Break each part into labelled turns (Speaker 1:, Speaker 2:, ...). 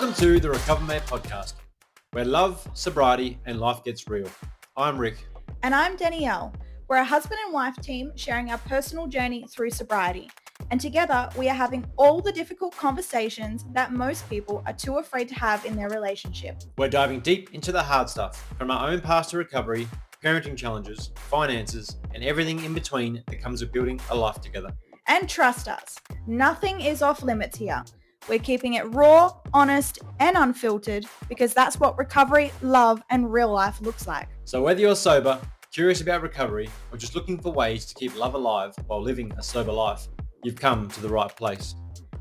Speaker 1: Welcome to the RecoverMate podcast, where love, sobriety, and life gets real. I'm Rick.
Speaker 2: And I'm Danielle. We're a husband and wife team sharing our personal journey through sobriety. And together, we are having all the difficult conversations that most people are too afraid to have in their relationship.
Speaker 1: We're diving deep into the hard stuff, from our own past to recovery, parenting challenges, finances, and everything in between that comes with building a life together.
Speaker 2: And trust us, nothing is off limits here. We're keeping it raw, honest, and unfiltered because that's what recovery, love, and real life looks like.
Speaker 1: So whether you're sober, curious about recovery, or just looking for ways to keep love alive while living a sober life, you've come to the right place.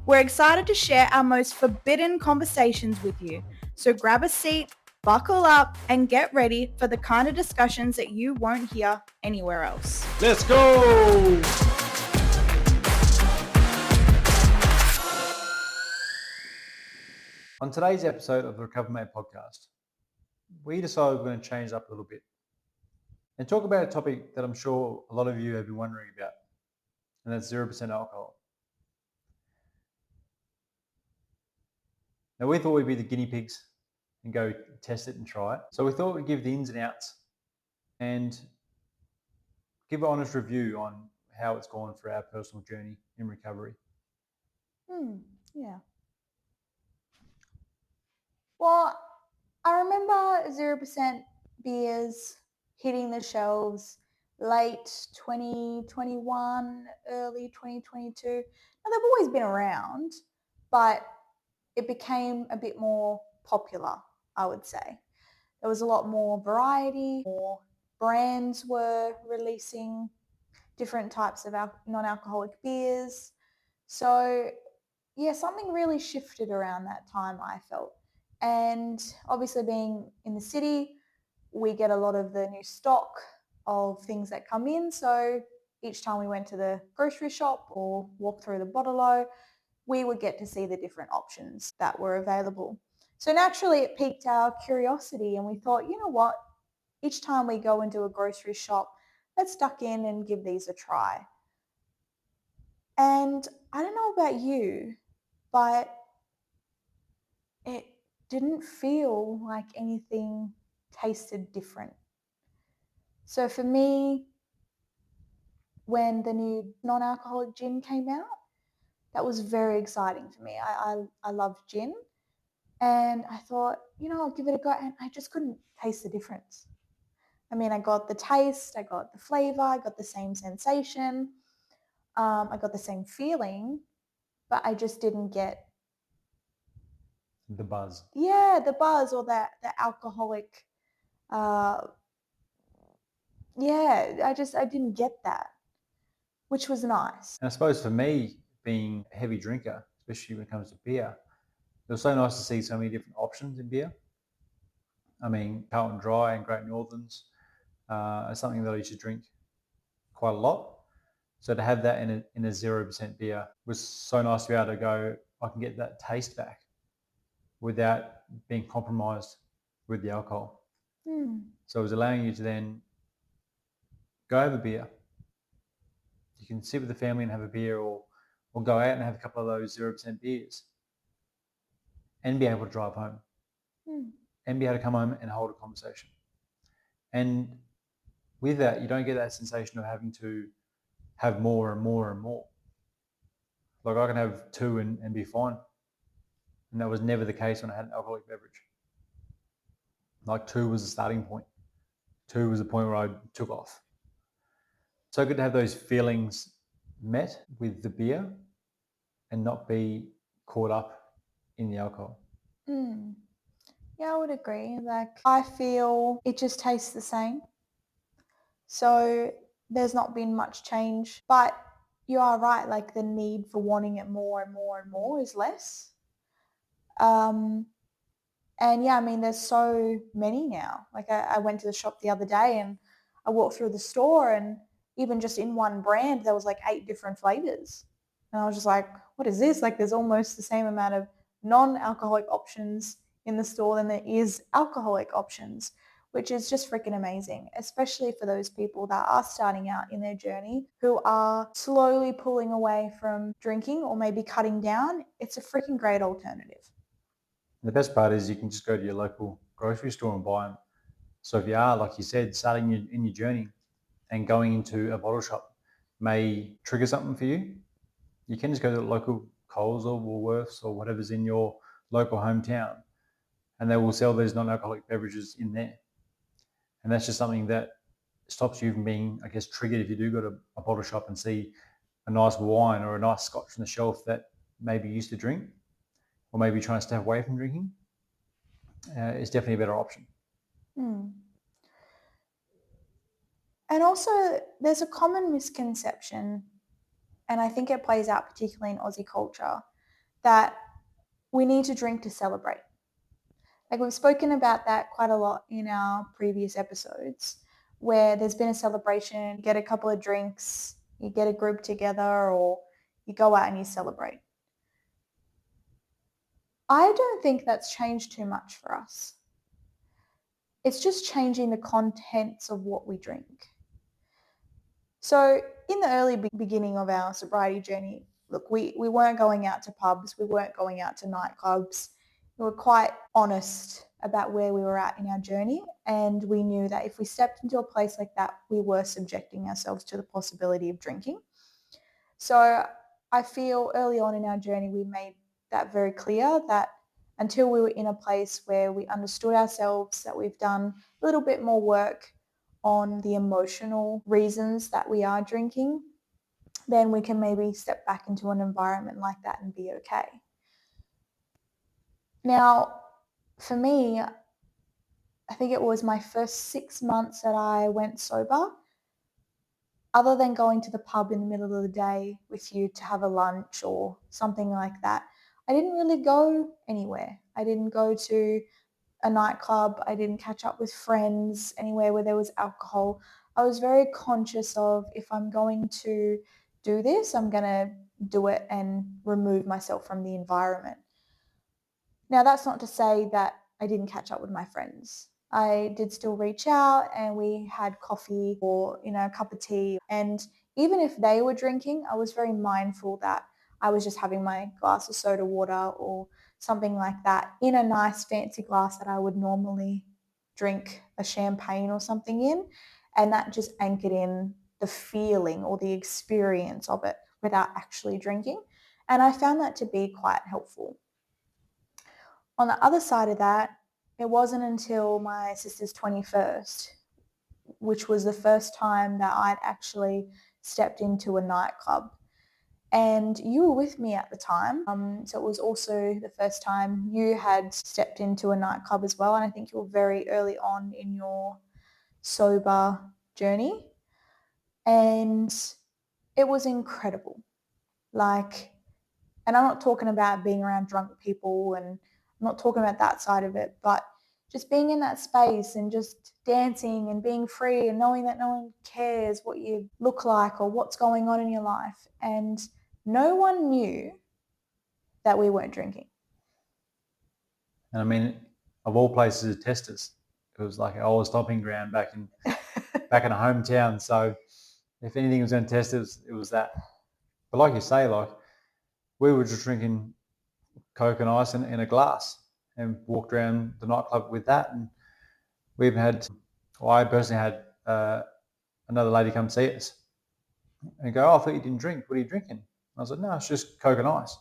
Speaker 2: We're excited to share our most forbidden conversations with you. So grab a seat, buckle up, and get ready for the kind of discussions that you won't hear anywhere else.
Speaker 1: Let's go! On today's episode of the RecoverMate podcast, we decided we're going to change it up a little bit and talk about a topic that I'm sure a lot of you have been wondering about, and that's 0% alcohol. Now, we thought we'd be the guinea pigs and go test it and try it. So we thought we'd give the ins and outs and give an honest review on how it's gone for our personal journey in recovery.
Speaker 2: Yeah. Well, I remember 0% beers hitting the shelves late 2021, early 2022. Now, they've always been around, but it became a bit more popular, I would say. There was a lot more variety, more brands were releasing different types of non-alcoholic beers. So, yeah, something really shifted around that time, I felt. And obviously being in the city, we get a lot of the new stock of things that come in. So each time we went to the grocery shop or walked through the bottle-o, we would get to see the different options that were available. So naturally it piqued our curiosity and we thought, you know what, each time we go into a grocery shop, let's duck in and give these a try. And I don't know about you, but it didn't feel like anything tasted different. So for me, when the new non-alcoholic gin came out, that was very exciting for me. I love gin and I thought, I'll give it a go, and I just couldn't taste the difference. I mean, I got the taste, I got the flavor, I got the same sensation, I got the same feeling, but I just didn't get
Speaker 1: the buzz.
Speaker 2: Yeah, the buzz or the alcoholic. I didn't get that, which was nice.
Speaker 1: And I suppose for me, being a heavy drinker, especially when it comes to beer, it was so nice to see so many different options in beer. I mean, Carlton Dry and Great Northerns are something that I used to drink quite a lot. So to have that in a 0% beer was so nice to be able to go, I can get that taste back without being compromised with the alcohol. So it was allowing you to then go have a beer. You can sit with the family and have a beer, or go out and have a couple of those 0% beers and be able to drive home and be able to come home and hold a conversation. And with that, you don't get that sensation of having to have more and more and more. Like I can have two and be fine. And that was never the case when I had an alcoholic beverage. Like 2 was the starting point. 2 was the point where I took off. So good to have those feelings met with the beer and not be caught up in the alcohol.
Speaker 2: Yeah, I would agree. Like, I feel it just tastes the same. So there's not been much change. But you are right, like the need for wanting it more and more and more is less. And yeah, I mean, there's so many now. Like I went to the shop the other day and I walked through the store and even just in one brand, there was like 8 different flavors. And I was just like, what is this? Like there's almost the same amount of non-alcoholic options in the store than there is alcoholic options, which is just freaking amazing, especially for those people that are starting out in their journey who are slowly pulling away from drinking or maybe cutting down. It's a freaking great alternative.
Speaker 1: And the best part is you can just go to your local grocery store and buy them. So if you are, like you said, starting in your journey and going into a bottle shop may trigger something for you, you can just go to the local Coles or Woolworths or whatever's in your local hometown, and they will sell these non-alcoholic beverages in there. And that's just something that stops you from being, I guess, triggered if you do go to a bottle shop and see a nice wine or a nice scotch on the shelf that maybe you used to drink, or maybe trying to stay away from drinking. It's definitely a better option.
Speaker 2: And also, there's a common misconception, and I think it plays out particularly in Aussie culture, that we need to drink to celebrate. Like we've spoken about that quite a lot in our previous episodes, where there's been a celebration, you get a couple of drinks, you get a group together, or you go out and you celebrate. I don't think that's changed too much for us. It's just changing the contents of what we drink. So in the early beginning of our sobriety journey, look, we weren't going out to pubs, we weren't going out to nightclubs. We were quite honest about where we were at in our journey, and we knew that if we stepped into a place like that, we were subjecting ourselves to the possibility of drinking. So I feel early on in our journey, we made that very clear that until we were in a place where we understood ourselves, that we've done a little bit more work on the emotional reasons that we are drinking, then we can maybe step back into an environment like that and be okay. Now, for me, I think it was my first 6 months that I went sober. Other than going to the pub in the middle of the day with you to have a lunch or something like that, I didn't really go anywhere. I didn't go to a nightclub. I didn't catch up with friends anywhere where there was alcohol. I was very conscious of, if I'm going to do this, I'm going to do it and remove myself from the environment. Now, that's not to say that I didn't catch up with my friends. I did still reach out and we had coffee or, a cup of tea. And even if they were drinking, I was very mindful that I was just having my glass of soda water or something like that in a nice fancy glass that I would normally drink a champagne or something in. And that just anchored in the feeling or the experience of it without actually drinking. And I found that to be quite helpful. On the other side of that, it wasn't until my sister's 21st, which was the first time that I'd actually stepped into a nightclub. And you were with me at the time. So it was also the first time you had stepped into a nightclub as well. And I think you were very early on in your sober journey. And it was incredible. And I'm not talking about being around drunk people, and I'm not talking about that side of it, but just being in that space and just dancing and being free and knowing that no one cares what you look like or what's going on in your life. And no one knew that we weren't drinking.
Speaker 1: And I mean, of all places to test us, it was like an old stomping ground back in a hometown. So if anything was going to test us, it was that. But like you say, we were just drinking Coke and ice in a glass and walked around the nightclub with that. And we even had, well, I personally had another lady come see us and go, "Oh, I thought you didn't drink. What are you drinking?" I was like, "No, it's just Coke and ice."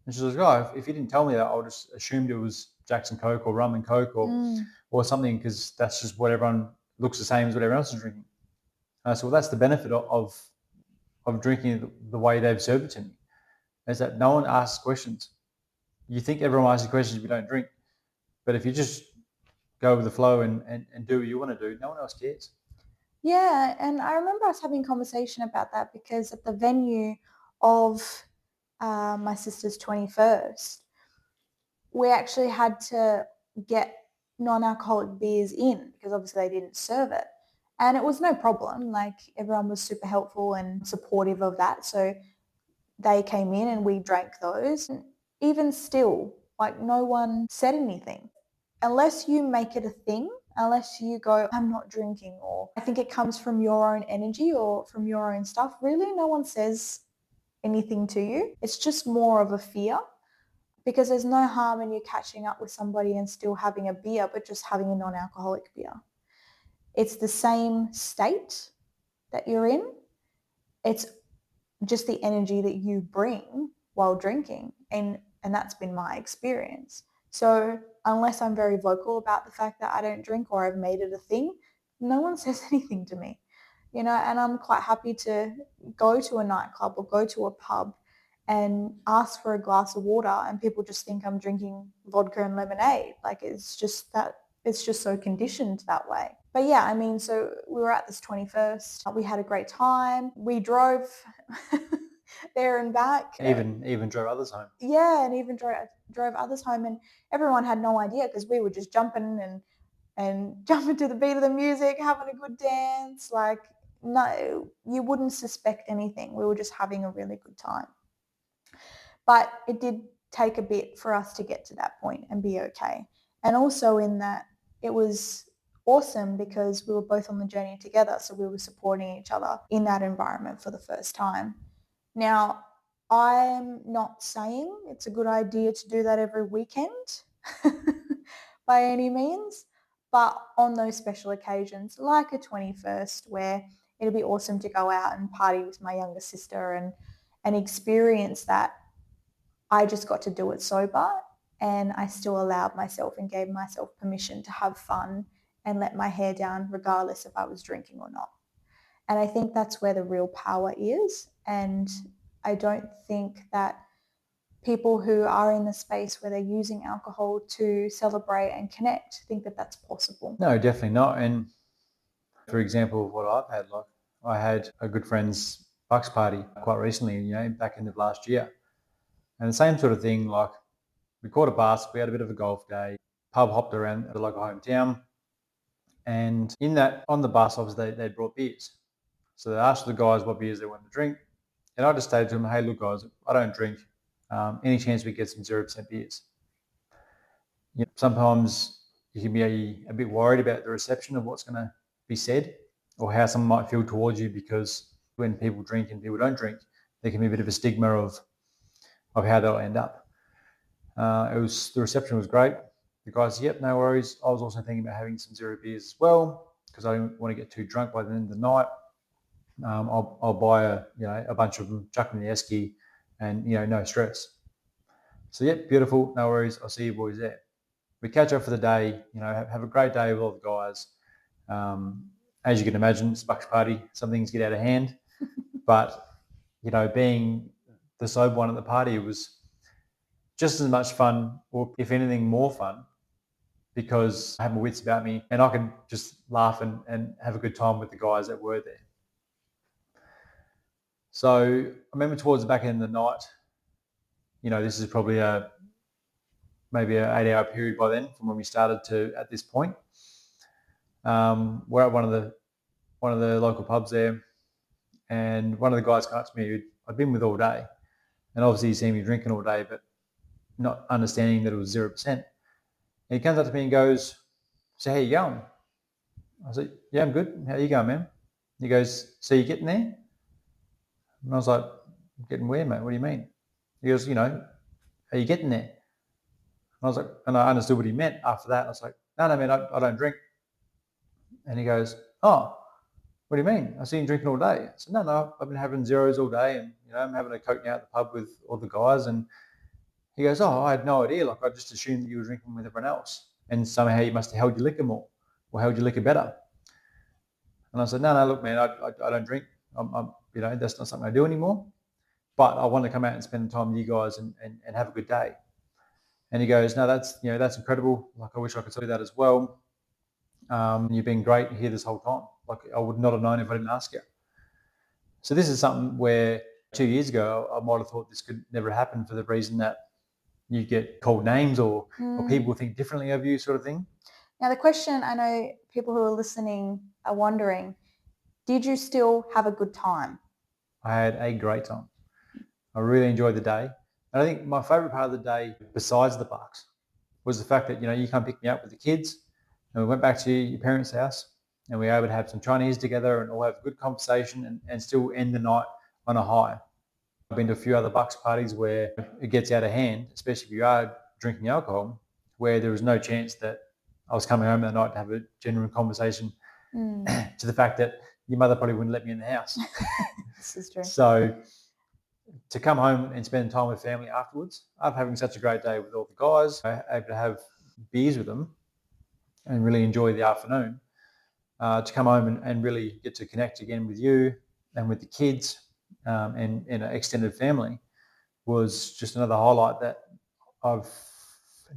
Speaker 1: And she was like, "Oh, if you didn't tell me that, I would just assumed it was Jackson Coke or rum and Coke or something, because that's just what everyone looks the same as what everyone else is drinking." So that's the benefit of drinking the way they've served it to me, is that no one asks questions. You think everyone asks you questions if you don't drink, but if you just go with the flow and do what you want to do, no one else cares.
Speaker 2: Yeah, and I remember us having a conversation about that, because at the venue of my sister's 21st, we actually had to get non-alcoholic beers in because obviously they didn't serve it. And it was no problem. Like, everyone was super helpful and supportive of that. So they came in and we drank those. And even still, like, no one said anything. Unless you make it a thing, unless you go, "I'm not drinking," or I think it comes from your own energy or from your own stuff, really no one says anything to you. It's just more of a fear. because there's no harm in you catching up with somebody and still having a beer, but just having a non-alcoholic beer. It's the same state that you're in. It's just the energy that you bring while drinking. And that's been my experience. So unless I'm very vocal about the fact that I don't drink or I've made it a thing, no one says anything to me, and I'm quite happy to go to a nightclub or go to a pub and ask for a glass of water and people just think I'm drinking vodka and lemonade. Like it's just so conditioned that way. But yeah, I mean, so we were at this 21st. We had a great time. We drove there and back.
Speaker 1: Even drove others home.
Speaker 2: Yeah, and even drove others home, and everyone had no idea because we were just jumping and jumping to the beat of the music, having a good dance. Like, no, you wouldn't suspect anything. We were just having a really good time. But it did take a bit for us to get to that point and be okay. And also in that it was awesome because we were both on the journey together. So we were supporting each other in that environment for the first time. Now, I'm not saying it's a good idea to do that every weekend by any means, but on those special occasions, like a 21st, where it'll be awesome to go out and party with my younger sister and experience that, I just got to do it sober, and I still allowed myself and gave myself permission to have fun and let my hair down regardless if I was drinking or not. And I think that's where the real power is. And I don't think that people who are in the space where they're using alcohol to celebrate and connect think that that's possible.
Speaker 1: No, definitely not. And for example, what I've had, like I had a good friend's Bucks party quite recently, back end of last year. And the same sort of thing, like we caught a bus, we had a bit of a golf day, pub hopped around the local hometown. And in that, on the bus, obviously they brought beers. So they asked the guys what beers they wanted to drink. And I just stated to them, hey, look guys, I don't drink. Any chance we get some 0% beers? Sometimes you can be a bit worried about the reception of what's going to be said or how someone might feel towards you, because when people drink and people don't drink, there can be a bit of a stigma of how they'll end up. The reception was great. The guys said, yep, no worries. I was also thinking about having some 0 beers as well because I didn't want to get too drunk by the end of the night. I'll buy a bunch of them, chuck them in the esky, and no stress. So yep, beautiful, no worries. I'll see you boys there. We catch up for the day. Have a great day with all the guys. As you can imagine, it's a Bucks party. Some things get out of hand, but being the sober one at the party, it was just as much fun, or if anything more fun, because I had my wits about me and I could just laugh and have a good time with the guys that were there. So I remember towards the back end of the night, this is probably maybe an 8-hour period by then from when we started to at this point. We're at one of the local pubs there, and one of the guys came up to me who I'd been with all day, and obviously he's seen me drinking all day, but not understanding that it was 0%. And he comes up to me and goes, so how you going? I said, yeah, I'm good. How you going, man? He goes, so you getting there? And I was like, getting where, mate? What do you mean? He goes, are you getting there? And I was like, and I understood what he meant after that. I was like, no, man, I don't drink. And he goes, oh, what do you mean? I see you drinking all day. I said, no, I've been having zeros all day, and I'm having a Coke now at the pub with all the guys. And he goes, oh, I had no idea. Like I just assumed that you were drinking with everyone else, and somehow you must have held your liquor more, or held your liquor better. And I said, no, look, man, I don't drink. That's not something I do anymore. But I want to come out and spend time with you guys and have a good day. And he goes, no, that's incredible. Like I wish I could do that as well. You've been great here this whole time. Like I would not have known if I didn't ask you. So this is something where 2 years ago I might have thought this could never happen for the reason that you get called names or people think differently of you, sort of thing.
Speaker 2: Now the question, I know people who are listening are wondering, did you still have a good time?
Speaker 1: I had a great time. I really enjoyed the day. And I think my favourite part of the day, besides the Bucks, was the fact that, you come pick me up with the kids, and we went back to your parents' house, and we were able to have some Chinese together and all have a good conversation and still end the night on a high. I've been to a few other Bucks parties where it gets out of hand, especially if you are drinking alcohol, where there was no chance that I was coming home that night to have a genuine conversation to the fact that your mother probably wouldn't let me in the house.
Speaker 2: This is true.
Speaker 1: So to come home and spend time with family afterwards, after having such a great day with all the guys, able to have beers with them and really enjoy the afternoon, to come home and really get to connect again with you and with the kids, and an extended family was just another highlight that I've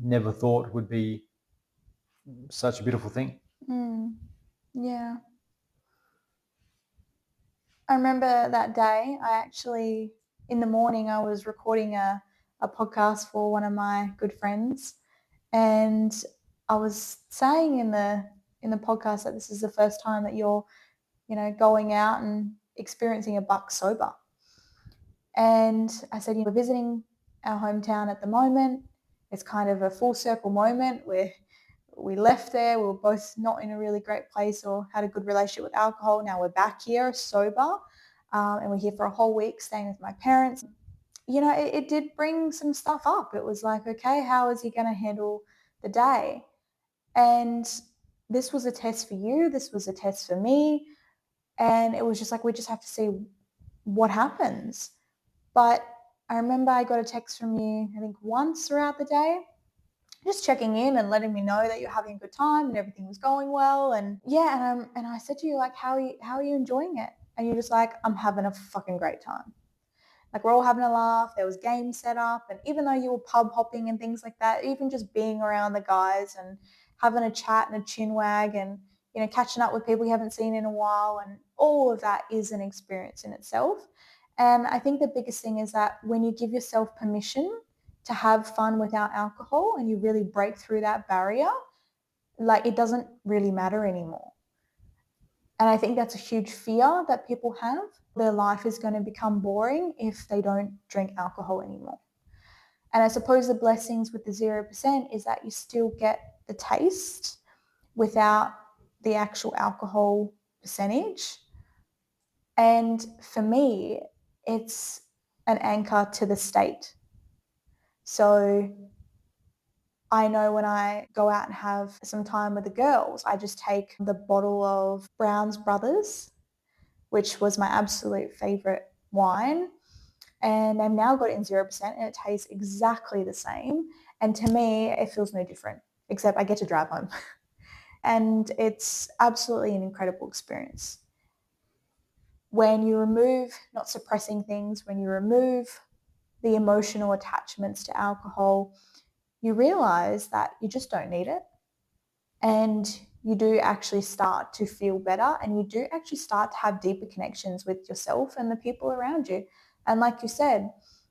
Speaker 1: never thought would be such a beautiful thing.
Speaker 2: Yeah. I remember that day, in the morning, I was recording a podcast for one of my good friends. And I was saying in the podcast that this is the first time that you're, going out and experiencing a buck sober. And I said, we're visiting our hometown at the moment. It's kind of a full circle moment where we left there. We were both not in a really great place or had a good relationship with alcohol. Now we're back here sober, and we're here for a whole week staying with my parents. It did bring some stuff up. It was like, okay, how is he going to handle the day? And this was a test for you. This was a test for me. And it was just like, we just have to see what happens. But I remember I got a text from you, I think once throughout the day, just checking in and letting me know that you're having a good time and everything was going well. And yeah, and I said to you, like, how are you enjoying it? And you're just like, I'm having a fucking great time. Like, we're all having a laugh. There was games set up. And even though you were pub hopping and things like that, even just being around the guys and having a chat and a chin wag and, catching up with people you haven't seen in a while, and all of that is an experience in itself. And I think the biggest thing is that when you give yourself permission to have fun without alcohol and you really break through that barrier, like, it doesn't really matter anymore. And I think that's a huge fear that people have. Their life is going to become boring if they don't drink alcohol anymore. And I suppose the blessings with the 0% is that you still get the taste without the actual alcohol percentage. And for me, it's an anchor to the state. So I know when I go out and have some time with the girls, I just take the bottle of Brown's Brothers, which was my absolute favorite wine. And I've now got it in 0% and it tastes exactly the same. And to me, it feels no different, except I get to drive home. And it's absolutely an incredible experience. When you remove not suppressing things, when you remove the emotional attachments to alcohol, you realize that you just don't need it. And you do actually start to feel better, and you do actually start to have deeper connections with yourself and the people around you. And like you said,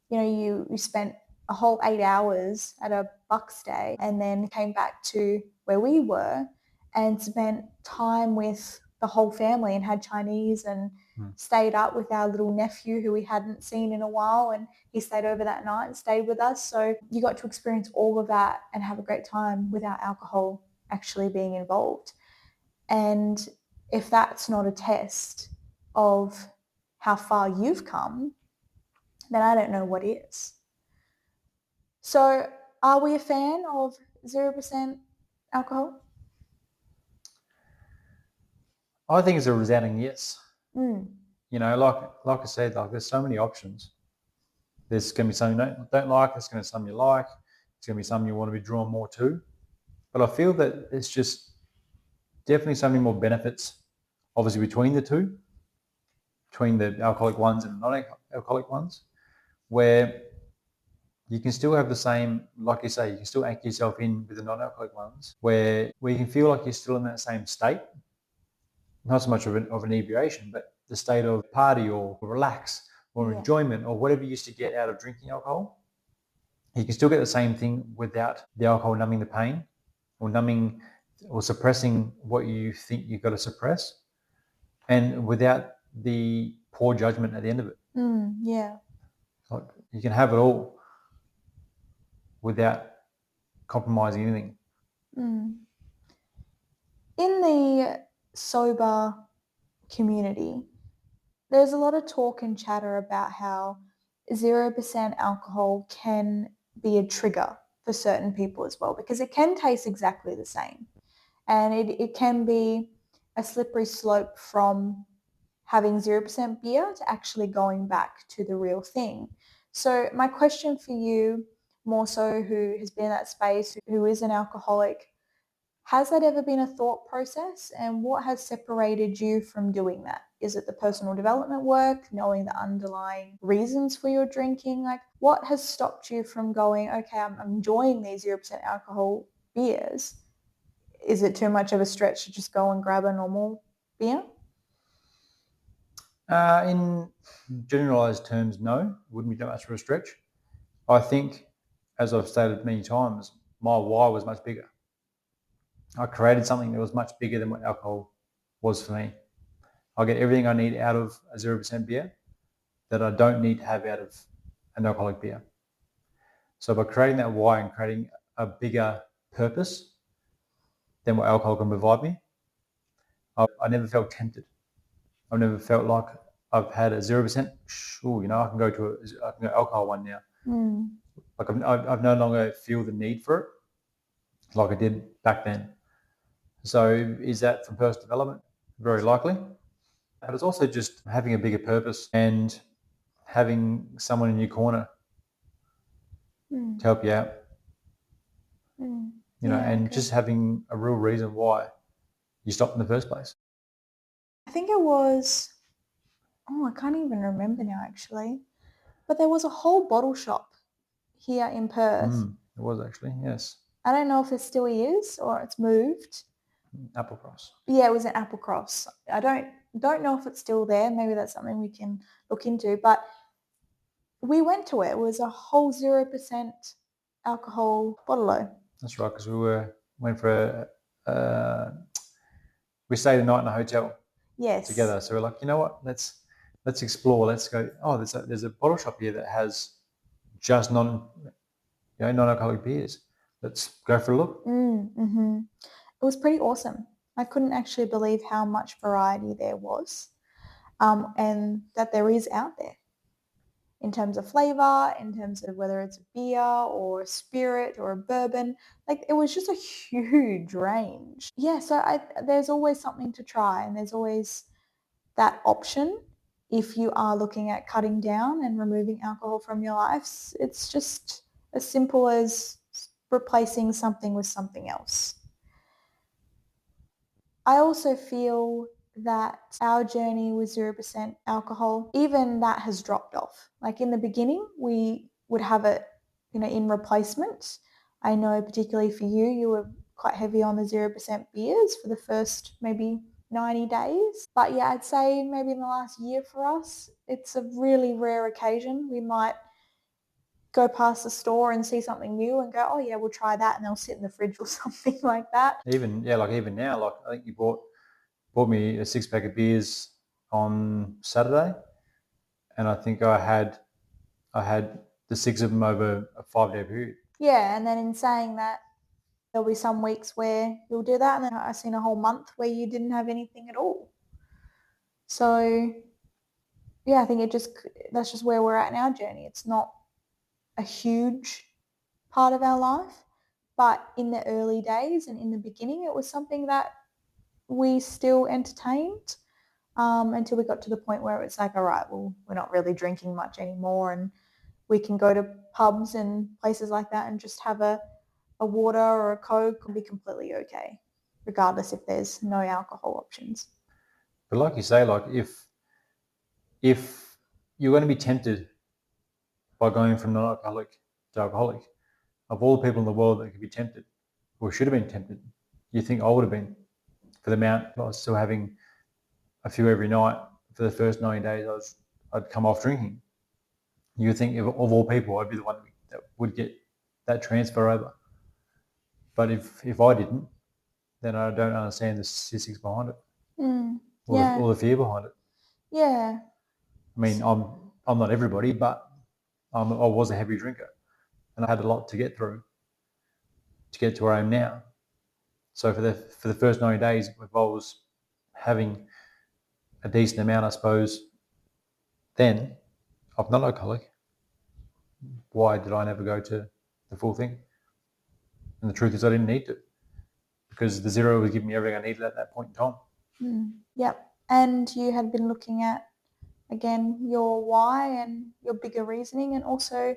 Speaker 2: you spent a whole 8 hours at a Bucks day and then came back to where we were and spent time with the whole family and had Chinese and stayed up with our little nephew who we hadn't seen in a while, and he stayed over that night and stayed with us. So you got to experience all of that and have a great time without alcohol actually being involved. And if that's not a test of how far you've come, then I don't know what is. So are we a fan of 0% alcohol?
Speaker 1: I think it's a resounding yes.
Speaker 2: Mm.
Speaker 1: Like I said, like, there's so many options. There's going to be something you don't like. There's going to be something you like. It's going to be something you want to be drawn more to. But I feel that it's just definitely so many more benefits, obviously, between the two, between the alcoholic ones and the non-alcoholic ones, where you can still have the same, like you say, you can still anchor yourself in with the non-alcoholic ones, where you can feel like you're still in that same state, not so much of an inebriation, but the state of party or relax or enjoyment or whatever you used to get out of drinking alcohol. You can still get the same thing without the alcohol numbing the pain or numbing or suppressing what you think you've got to suppress, and without the poor judgment at the end of it.
Speaker 2: Yeah.
Speaker 1: Like, you can have it all without compromising anything.
Speaker 2: In the sober community, there's a lot of talk and chatter about how 0% alcohol can be a trigger for certain people as well, because it can taste exactly the same. And it can be a slippery slope from having 0% beer to actually going back to the real thing. So my question for you, more so who has been in that space, who is an alcoholic, has that ever been a thought process, and what has separated you from doing that? Is it the personal development work, knowing the underlying reasons for your drinking? Like, what has stopped you from going, okay, I'm enjoying these 0% alcohol beers? Is it too much of a stretch to just go and grab a normal beer?
Speaker 1: In generalized terms, no, it wouldn't be that much of a stretch. I think, as I've stated many times, my why was much bigger. I created something that was much bigger than what alcohol was for me. I get everything I need out of a 0% beer that I don't need to have out of an alcoholic beer. So by creating that why and creating a bigger purpose than what alcohol can provide me, I never felt tempted. I've never felt like I've had a 0%. Sure, I can go to alcohol one now. Like I've no longer feel the need for it like I did back then. So is that from personal development? Very likely. But it's also just having a bigger purpose and having someone in your corner to help you out. And just having a real reason why you stopped in the first place.
Speaker 2: I think it was, I can't even remember now actually, but there was a whole bottle shop here in Perth.
Speaker 1: It was actually, yes.
Speaker 2: I don't know if it still is or it's moved.
Speaker 1: Applecross.
Speaker 2: Yeah, it was in Applecross. I don't know if it's still there. Maybe that's something we can look into. But we went to it. It was a whole 0% alcohol bottle.
Speaker 1: That's right, because we stayed a night in a hotel together. So we're like, you know what? Let's explore. Let's go. Oh, there's a bottle shop here that has just non-alcoholic beers. Let's go for a look.
Speaker 2: It was pretty awesome. I couldn't actually believe how much variety there was, and that there is out there in terms of flavor, in terms of whether it's a beer or a spirit or a bourbon. Like, it was just a huge range. Yeah, so there's always something to try, and there's always that option if you are looking at cutting down and removing alcohol from your life. It's just as simple as replacing something with something else. I also feel that our journey with 0% alcohol, even that has dropped off. Like, in the beginning, we would have it, in replacement. I know particularly for you, you were quite heavy on the 0% beers for the first maybe 90 days. But yeah, I'd say maybe in the last year for us, it's a really rare occasion. We might go past the store and see something new and go, oh yeah, we'll try that, and they'll sit in the fridge or something like that.
Speaker 1: Even now, I think you bought me a 6-pack of beers on Saturday, and I think I had the 6 of them over a 5-day period.
Speaker 2: Yeah, and then in saying that, there'll be some weeks where you'll do that, and then I've seen a whole month where you didn't have anything at all. So yeah, I think that's just where we're at in our journey. It's not a huge part of our life, but in the early days and in the beginning, it was something that we still entertained, until we got to the point where it's like, all right, well, we're not really drinking much anymore, and we can go to pubs and places like that and just have a water or a Coke and be completely okay, regardless if there's no alcohol options.
Speaker 1: But like you say, like if you're going to be tempted by going from non-alcoholic to alcoholic, of all the people in the world that could be tempted, or should have been tempted, you think I would have been, for the amount I was still having a few every night for the first 90 days I'd come off drinking. You would think of all people, I'd be the one that would get that transfer over. But if I didn't, then I don't understand the statistics behind it, or the fear behind it.
Speaker 2: Yeah.
Speaker 1: I mean, I'm not everybody, but I was a heavy drinker, and I had a lot to get through to get to where I am now. So for the first 90 days, if I was having a decent amount, I suppose, then of non-alcoholic, why did I never go to the full thing? And the truth is I didn't need to, because the zero was giving me everything I needed at that point in time.
Speaker 2: Yep. And you had been looking at, again, your why and your bigger reasoning, and also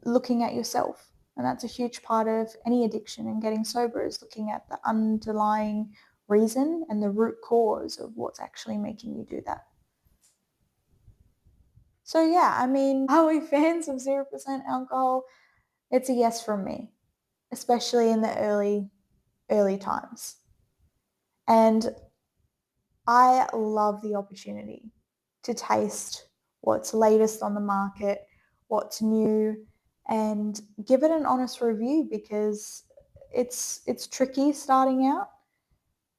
Speaker 2: looking at yourself. And that's a huge part of any addiction and getting sober, is looking at the underlying reason and the root cause of what's actually making you do that. So yeah, I mean, are we fans of 0% alcohol? It's a yes from me, especially in the early times. And I love the opportunity to taste what's latest on the market, what's new, and give it an honest review, because it's tricky starting out,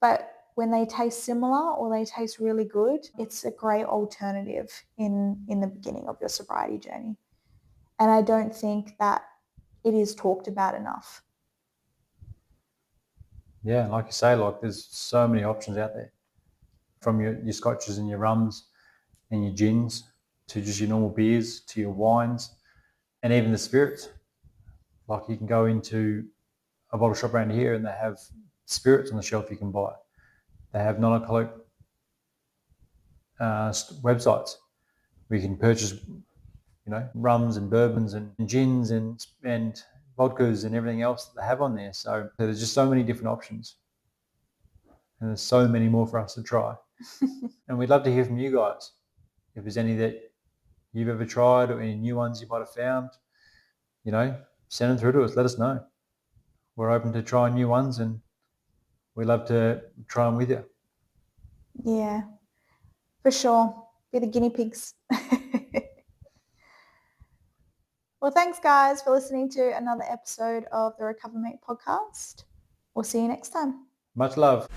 Speaker 2: but when they taste similar or they taste really good, it's a great alternative in the beginning of your sobriety journey. And I don't think that it is talked about enough.
Speaker 1: Yeah, like you say, like there's so many options out there, from your scotches and your rums and your gins to just your normal beers to your wines and even the spirits. Like you can go into a bottle shop around here and they have spirits on the shelf you can buy. They have non-alcoholic websites where you can purchase, rums and bourbons and gins and vodkas and everything else that they have on there. So there's just so many different options, and there's so many more for us to try. And we'd love to hear from you guys. If there's any that you've ever tried or any new ones you might have found, send them through to us. Let us know. We're open to trying new ones, and we love to try them with you.
Speaker 2: Yeah, for sure. Be the guinea pigs. Well, thanks guys for listening to another episode of the RecoverMate podcast. We'll see you next time.
Speaker 1: Much love.